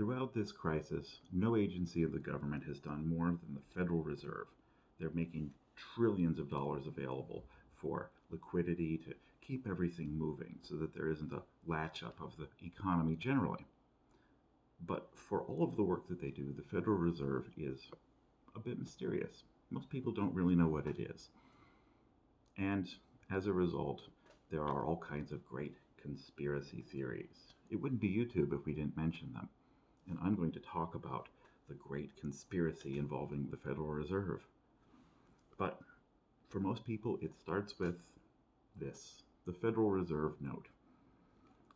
Throughout this crisis, no agency of the government has done more than the Federal Reserve. They're making trillions of dollars available for liquidity to keep everything moving so that there isn't a latch up of the economy generally. But for all of the work that they do, the Federal Reserve is a bit mysterious. Most people don't really know what it is. And as a result, there are all kinds of great conspiracy theories. It wouldn't be YouTube if we didn't mention them. And I'm going to talk about the great conspiracy involving the Federal Reserve. But for most people, it starts with this, the Federal Reserve note.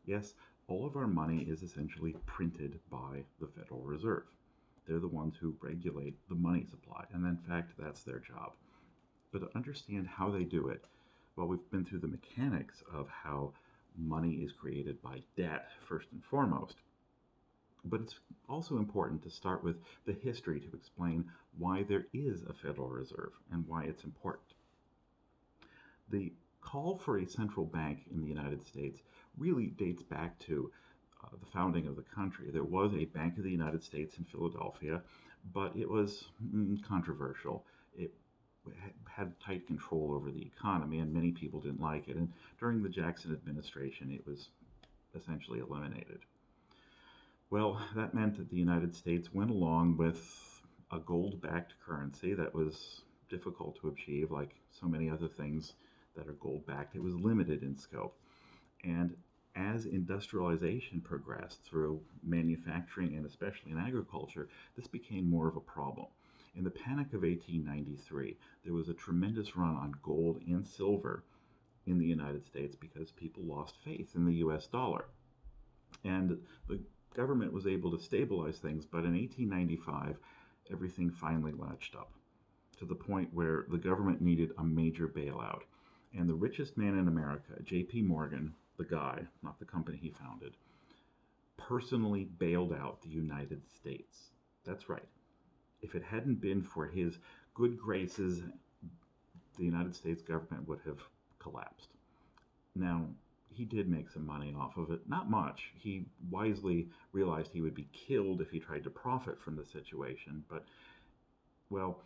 Yes, all of our money is essentially printed by the Federal Reserve. They're the ones who regulate the money supply, and in fact, that's their job. But to understand how they do it, well, we've been through the mechanics of how money is created by debt, first and foremost. But it's also important to start with the history to explain why there is a Federal Reserve and why it's important. The call for a central bank in the United States really dates back to the founding of the country. There was a Bank of the United States in Philadelphia, but it was controversial. It had tight control over the economy, and many people didn't like it. And during the Jackson administration, it was essentially eliminated. Well, that meant that the United States went along with a gold-backed currency that was difficult to achieve, like so many other things that are gold-backed. It was limited in scope. And as industrialization progressed through manufacturing and especially in agriculture, this became more of a problem. In the Panic of 1893, there was a tremendous run on gold and silver in the United States because people lost faith in the US dollar. And the government was able to stabilize things, but in 1895, everything finally latched up to the point where the government needed a major bailout. And the richest man in America, J.P. Morgan, the guy, not the company he founded, personally bailed out the United States. That's right. If it hadn't been for his good graces, the United States government would have collapsed. Now, he did make some money off of it. Not much. He wisely realized he would be killed if he tried to profit from the situation, but, well,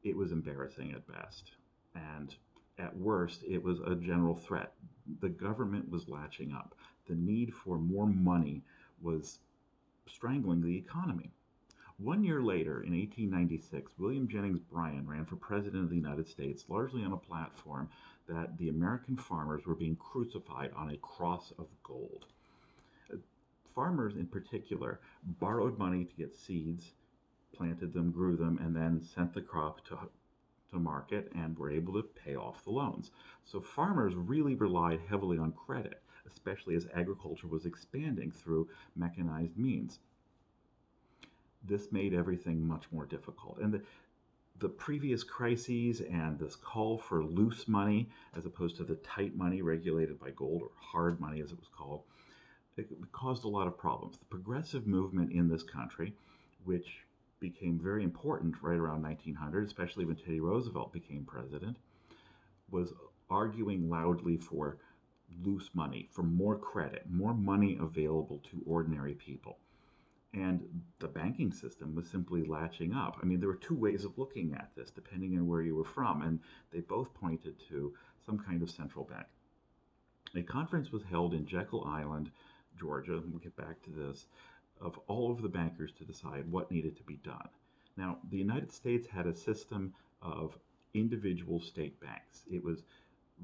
it was embarrassing at best. And at worst, it was a general threat. The government was latching up. The need for more money was strangling the economy. 1 year later, in 1896, William Jennings Bryan ran for president of the United States, largely on a platform that the American farmers were being crucified on a cross of gold. Farmers, in particular, borrowed money to get seeds, planted them, grew them, and then sent the crop to market and were able to pay off the loans. So farmers really relied heavily on credit, especially as agriculture was expanding through mechanized means. This made everything much more difficult. And the previous crises and this call for loose money as opposed to the tight money regulated by gold, or hard money as it was called, it caused a lot of problems. The progressive movement in this country, which became very important right around 1900, especially when Teddy Roosevelt became president, was arguing loudly for loose money, for more credit, more money available to ordinary people. And the banking system was simply latching up. I mean, there were two ways of looking at this, depending on where you were from, and they both pointed to some kind of central bank. A conference was held in Jekyll Island, Georgia, and we'll get back to this, of all of the bankers to decide what needed to be done. Now, the United States had a system of individual state banks. It was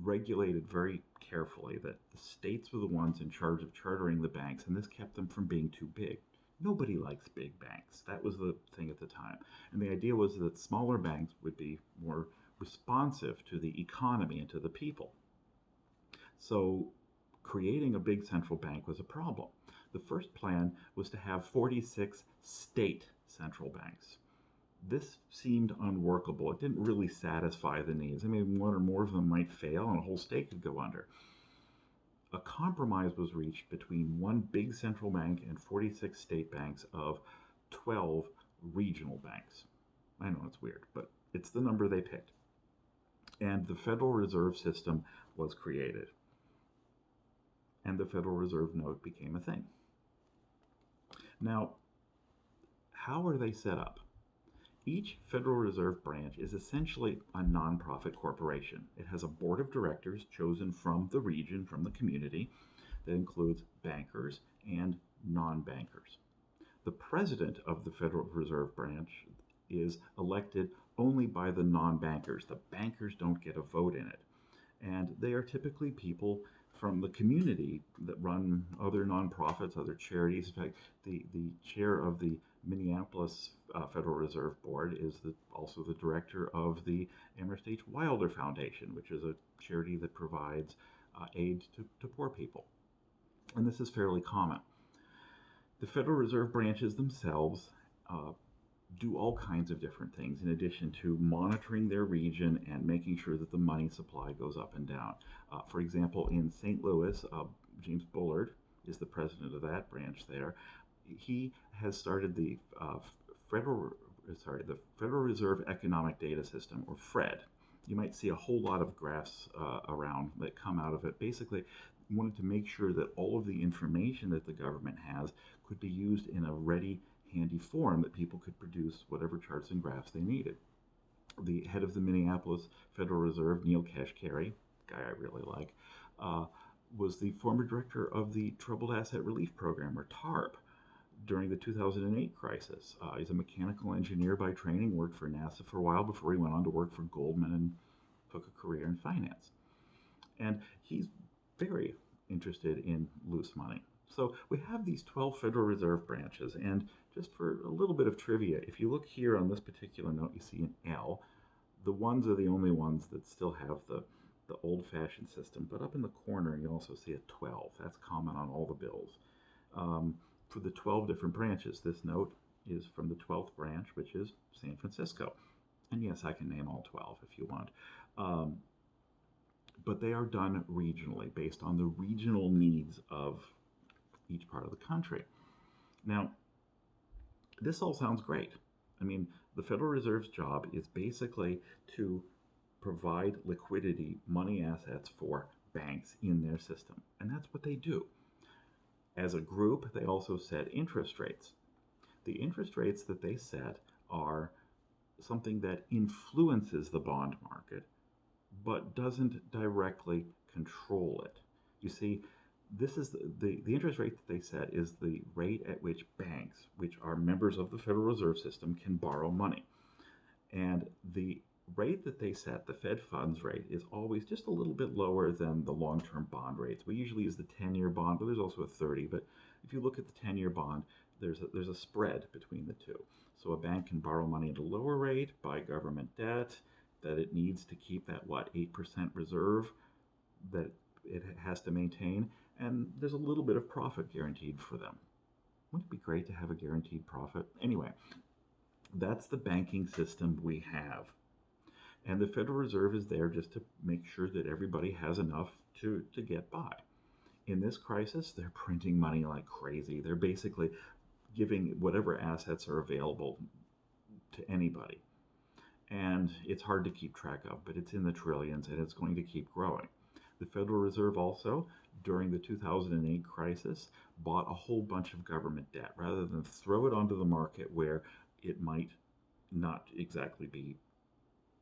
regulated very carefully that the states were the ones in charge of chartering the banks, and this kept them from being too big. Nobody likes big banks. That was the thing at the time. And the idea was that smaller banks would be more responsive to the economy and to the people. So creating a big central bank was a problem. The first plan was to have 46 state central banks. This seemed unworkable. It didn't really satisfy the needs. I mean, one or more of them might fail and a whole state could go under. A compromise was reached between one big central bank and 46 state banks of 12 regional banks. I know it's weird, but it's the number they picked. And the Federal Reserve System was created. And the Federal Reserve note became a thing. Now, How are they set up? Each Federal Reserve branch is essentially a nonprofit corporation. It has a board of directors chosen from the region, from the community, that includes bankers and non bankers. The president of the Federal Reserve branch is elected only by the non bankers. The bankers don't get a vote in it. And they are typically people from the community that run other nonprofits, other charities. In fact, the chair of the Minneapolis Federal Reserve Board is also the director of the Amherst H. Wilder Foundation, which is a charity that provides aid to poor people. And this is fairly common. The Federal Reserve branches themselves do all kinds of different things in addition to monitoring their region and making sure that the money supply goes up and down. For example, in St. Louis, James Bullard is the president of that branch there. He has started the Federal Reserve Economic Data System, or FRED. You might see a whole lot of graphs around that come out of it. Basically, wanted to make sure that all of the information that the government has could be used in a ready, handy form that people could produce whatever charts and graphs they needed. The head of the Minneapolis Federal Reserve, Neil Kashkari, guy I really like, was the former director of the Troubled Asset Relief Program, or TARP, during the 2008 crisis. He's a mechanical engineer by training, worked for NASA for a while before he went on to work for Goldman and took a career in finance. And he's very interested in loose money. So we have these 12 Federal Reserve branches, and just for a little bit of trivia, if you look here on this particular note, you see an L. The ones are the only ones that still have the old-fashioned system, but up in the corner you also see a 12. That's common on all the bills. For the 12 different branches, this note is from the 12th branch, which is San Francisco. And yes, I can name all 12 if you want. But they are done regionally, based on the regional needs of each part of the country. Now, this all sounds great. I mean, the Federal Reserve's job is basically to provide liquidity, money assets for banks in their system. And that's what they do. As a group, they also set interest rates. The interest rates that they set are something that influences the bond market, but doesn't directly control it. You see, this is the interest rate that they set is the rate at which banks, which are members of the Federal Reserve System, can borrow money. And the rate that they set, the Fed funds rate, is always just a little bit lower than the long-term bond rates. We usually use the 10-year bond, but there's also a 30. But if you look at the 10-year bond, there's a spread between the two. So a bank can borrow money at a lower rate, buy government debt that it needs to keep that, 8% reserve that it has to maintain, and there's a little bit of profit guaranteed for them. Wouldn't it be great to have a guaranteed profit? Anyway, that's the banking system we have. And the Federal Reserve is there just to make sure that everybody has enough to get by. In this crisis, they're printing money like crazy. They're basically giving whatever assets are available to anybody. And it's hard to keep track of, but it's in the trillions and it's going to keep growing. The Federal Reserve also, during the 2008 crisis, bought a whole bunch of government debt rather than throw it onto the market where it might not exactly be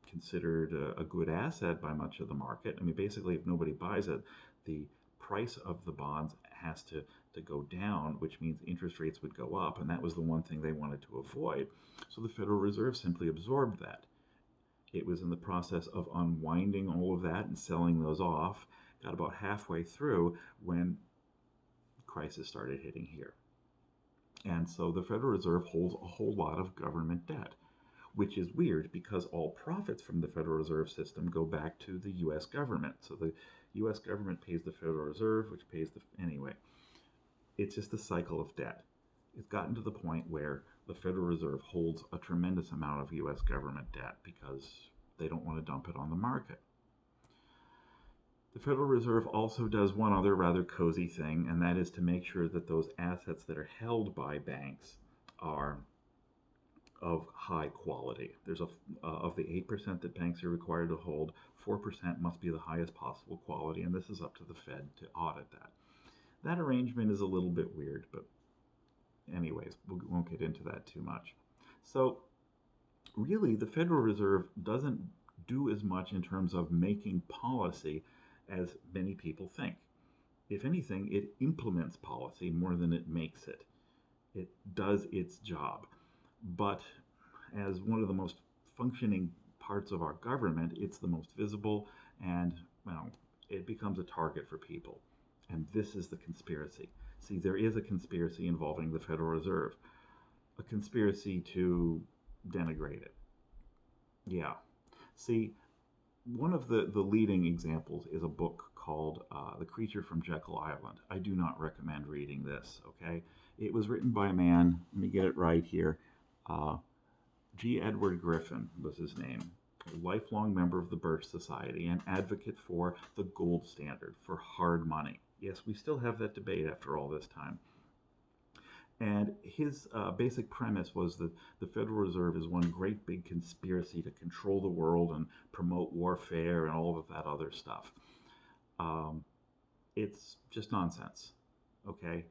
considered a good asset by much of the market. I mean, basically, if nobody buys it, the price of the bonds has to go down, which means interest rates would go up, and that was the one thing they wanted to avoid. So the Federal Reserve simply absorbed that. It was in the process of unwinding all of that and selling those off, got about halfway through when the crisis started hitting here. And so the Federal Reserve holds a whole lot of government debt, which is weird because all profits from the Federal Reserve System go back to the U.S. government. So the U.S. government pays the Federal Reserve, which pays anyway. It's just a cycle of debt. It's gotten to the point where the Federal Reserve holds a tremendous amount of U.S. government debt because they don't want to dump it on the market. The Federal Reserve also does one other rather cozy thing, and that is to make sure that those assets that are held by banks are of high quality. There's of the 8% that banks are required to hold, 4% must be the highest possible quality, and this is up to the Fed to audit that. That arrangement is a little bit weird, but anyways, we won't get into that too much. So, really, the Federal Reserve doesn't do as much in terms of making policy as many people think. If anything, it implements policy more than it makes it. It does its job. But as one of the most functioning parts of our government, it's the most visible and, well, it becomes a target for people. And this is the conspiracy. See, there is a conspiracy involving the Federal Reserve, a conspiracy to denigrate it. Yeah. See, one of the leading examples is a book called The Creature from Jekyll Island. I do not recommend reading this, okay? It was written by a man, let me get it right here. Uh, G. Edward Griffin was his name, a lifelong member of the Birch Society and advocate for the gold standard, for hard money. Yes, we still have that debate after all this time. And his basic premise was that the Federal Reserve is one great big conspiracy to control the world and promote warfare and all of that other stuff. Um, it's just nonsense, okay?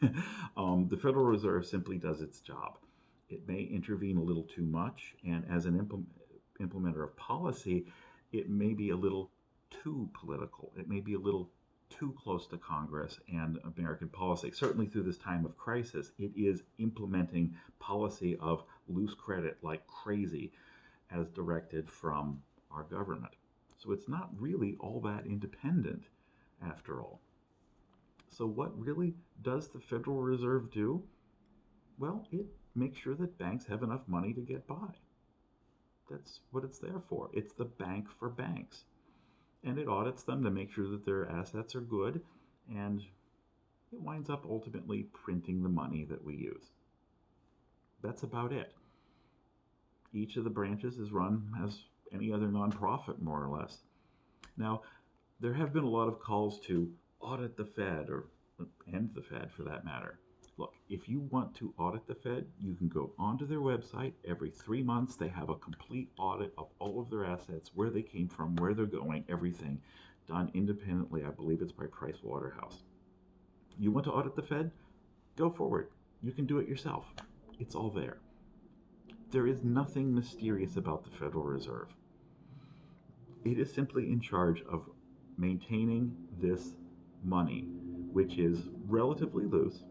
The Federal Reserve simply does its job. It may intervene a little too much, and as an implementer of policy, it may be a little too political. It may be a little too close to Congress and American policy. Certainly through this time of crisis, it is implementing policy of loose credit like crazy as directed from our government. So it's not really all that independent after all. So what really does the Federal Reserve do? Well, it makes sure that banks have enough money to get by. That's what it's there for. It's the bank for banks. And it audits them to make sure that their assets are good, and it winds up ultimately printing the money that we use. That's about it. Each of the branches is run as any other nonprofit, more or less. Now, there have been a lot of calls to audit the Fed, or end the Fed for that matter. Look, if you want to audit the Fed, you can go onto their website. Every 3 months, they have a complete audit of all of their assets, where they came from, where they're going, everything done independently. I believe it's by Price Waterhouse. You want to audit the Fed? Go forward. You can do it yourself. It's all there. There is nothing mysterious about the Federal Reserve. It is simply in charge of maintaining this money, which is relatively loose.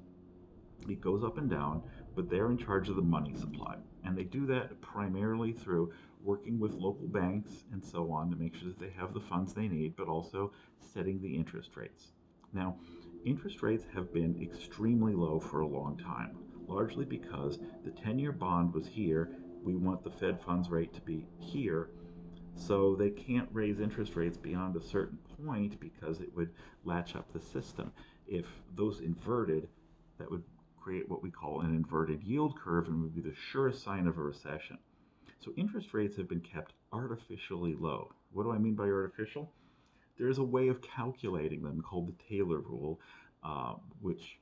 It goes up and down, but they're in charge of the money supply. And they do that primarily through working with local banks and so on to make sure that they have the funds they need, but also setting the interest rates. Now, interest rates have been extremely low for a long time, largely because the 10-year bond was here. We want the Fed funds rate to be here, so they can't raise interest rates beyond a certain point because it would latch up the system. If those inverted, that would create what we call an inverted yield curve and would be the surest sign of a recession. So interest rates have been kept artificially low. What do I mean by artificial? There's a way of calculating them called the Taylor rule, which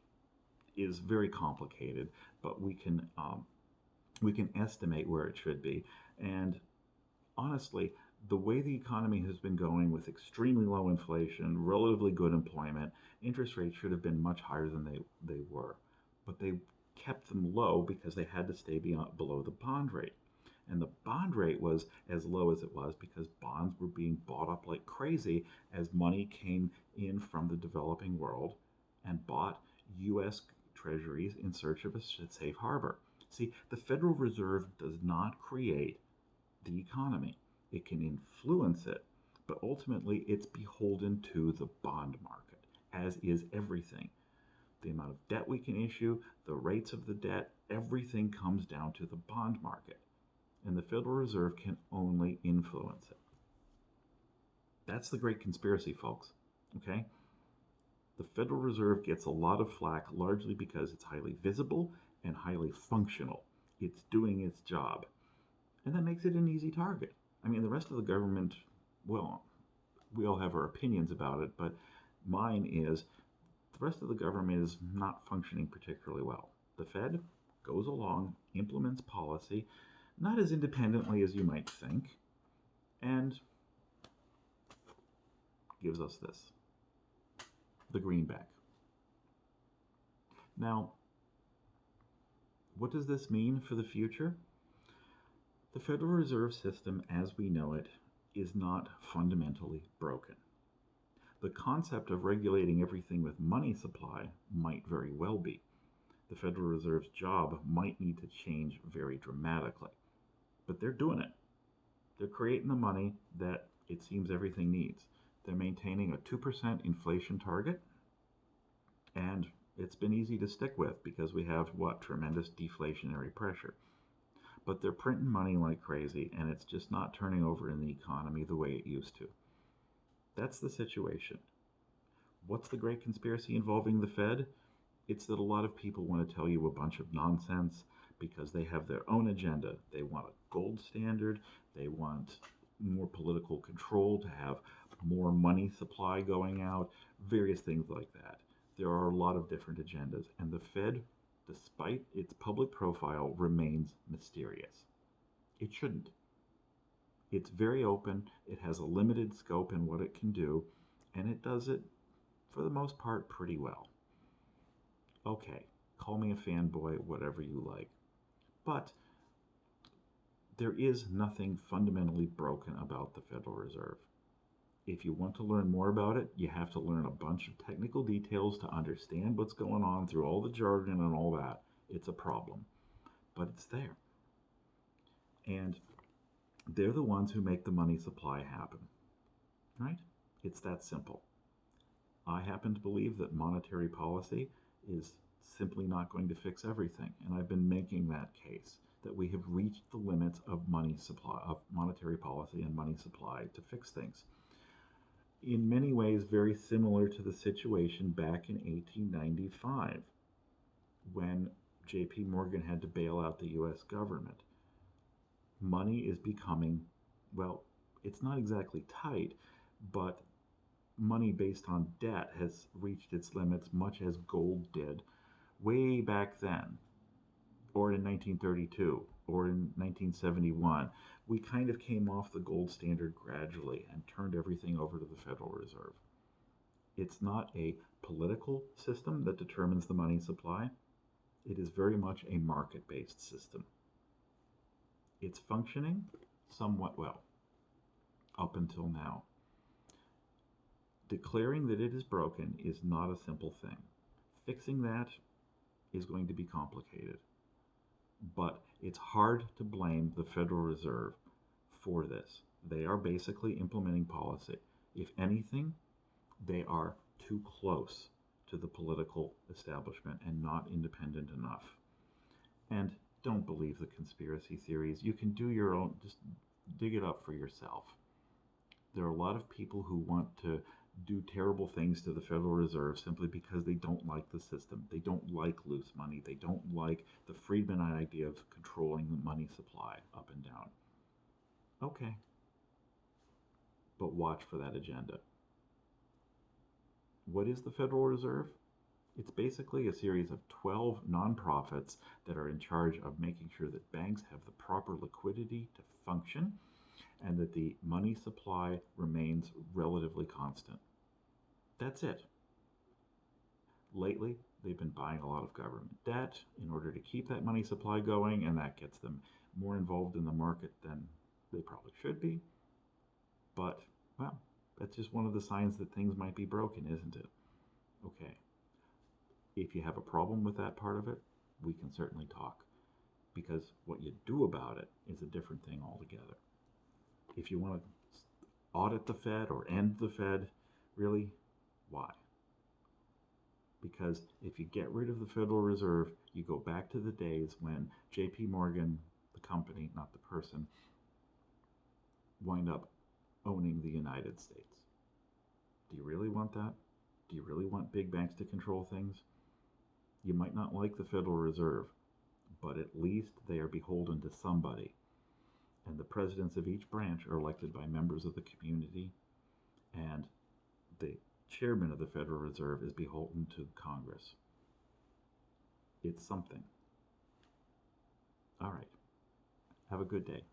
is very complicated, but we can estimate where it should be. And honestly, the way the economy has been going with extremely low inflation, relatively good employment, interest rates should have been much higher than they were. But they kept them low because they had to stay below the bond rate. And the bond rate was as low as it was because bonds were being bought up like crazy as money came in from the developing world and bought U.S. treasuries in search of a safe harbor. See, the Federal Reserve does not create the economy. It can influence it, but ultimately it's beholden to the bond market, as is everything. The amount of debt we can issue, the rates of the debt, everything comes down to the bond market. And the Federal Reserve can only influence it. That's the great conspiracy, folks. Okay? The Federal Reserve gets a lot of flack largely because it's highly visible and highly functional. It's doing its job. And that makes it an easy target. I mean, the rest of the government, well, we all have our opinions about it, but mine is the rest of the government is not functioning particularly well. The Fed goes along, implements policy, not as independently as you might think, and gives us this, the greenback. Now, What does this mean for the future? The Federal Reserve System, as we know it, is not fundamentally broken. The concept of regulating everything with money supply might very well be. The Federal Reserve's job might need to change very dramatically, but they're doing it. They're creating the money that it seems everything needs. They're maintaining a 2% inflation target, and it's been easy to stick with because we have what? Tremendous deflationary pressure. But they're printing money like crazy, and it's just not turning over in the economy the way it used to. That's the situation. What's the great conspiracy involving the Fed? It's that a lot of people want to tell you a bunch of nonsense because they have their own agenda. They want a gold standard, they want more political control, to have more money supply going out, various things like that. There are a lot of different agendas, and the Fed, despite its public profile, remains mysterious. It shouldn't. It's very open, it has a limited scope in what it can do, and it does it, for the most part, pretty well. Okay, call me a fanboy, whatever you like. But there is nothing fundamentally broken about the Federal Reserve. If you want to learn more about it, you have to learn a bunch of technical details to understand what's going on through all the jargon and all that. It's a problem, but it's there. And they're the ones who make the money supply happen, right? It's that simple. I happen to believe that monetary policy is simply not going to fix everything, and I've been making that case that we have reached the limits of money supply, of monetary policy and money supply to fix things. In many ways, very similar to the situation back in 1895 when J.P. Morgan had to bail out the U.S. government. Money is becoming, well, it's not exactly tight, but money based on debt has reached its limits, much as gold did way back then, or in 1932, or in 1971. We kind of came off the gold standard gradually and turned everything over to the Federal Reserve. It's not a political system that determines the money supply. It is very much a market-based system. It's functioning somewhat well up until now. Declaring that it is broken is not a simple thing. Fixing that is going to be complicated. But it's hard to blame the Federal Reserve for this. They are basically implementing policy. If anything, they are too close to the political establishment and not independent enough. And don't believe the conspiracy theories. You can do your own, just dig it up for yourself. There are a lot of people who want to do terrible things to the Federal Reserve simply because they don't like the system. They don't like loose money. They don't like the Friedman idea of controlling the money supply up and down. Okay. But watch for that agenda. What is the Federal Reserve? It's basically a series of 12 nonprofits that are in charge of making sure that banks have the proper liquidity to function and that the money supply remains relatively constant. That's it. Lately, they've been buying a lot of government debt in order to keep that money supply going, and that gets them more involved in the market than they probably should be. But, well, that's just one of the signs that things might be broken, isn't it? Okay. If you have a problem with that part of it, we can certainly talk. Because what you do about it is a different thing altogether. If you want to audit the Fed or end the Fed, really, why? Because if you get rid of the Federal Reserve, you go back to the days when J.P. Morgan, the company, not the person, wind up owning the United States. Do you really want that? Do you really want big banks to control things? You might not like the Federal Reserve, but at least they are beholden to somebody. And the presidents of each branch are elected by members of the community, and the chairman of the Federal Reserve is beholden to Congress. It's something. All right. Have a good day.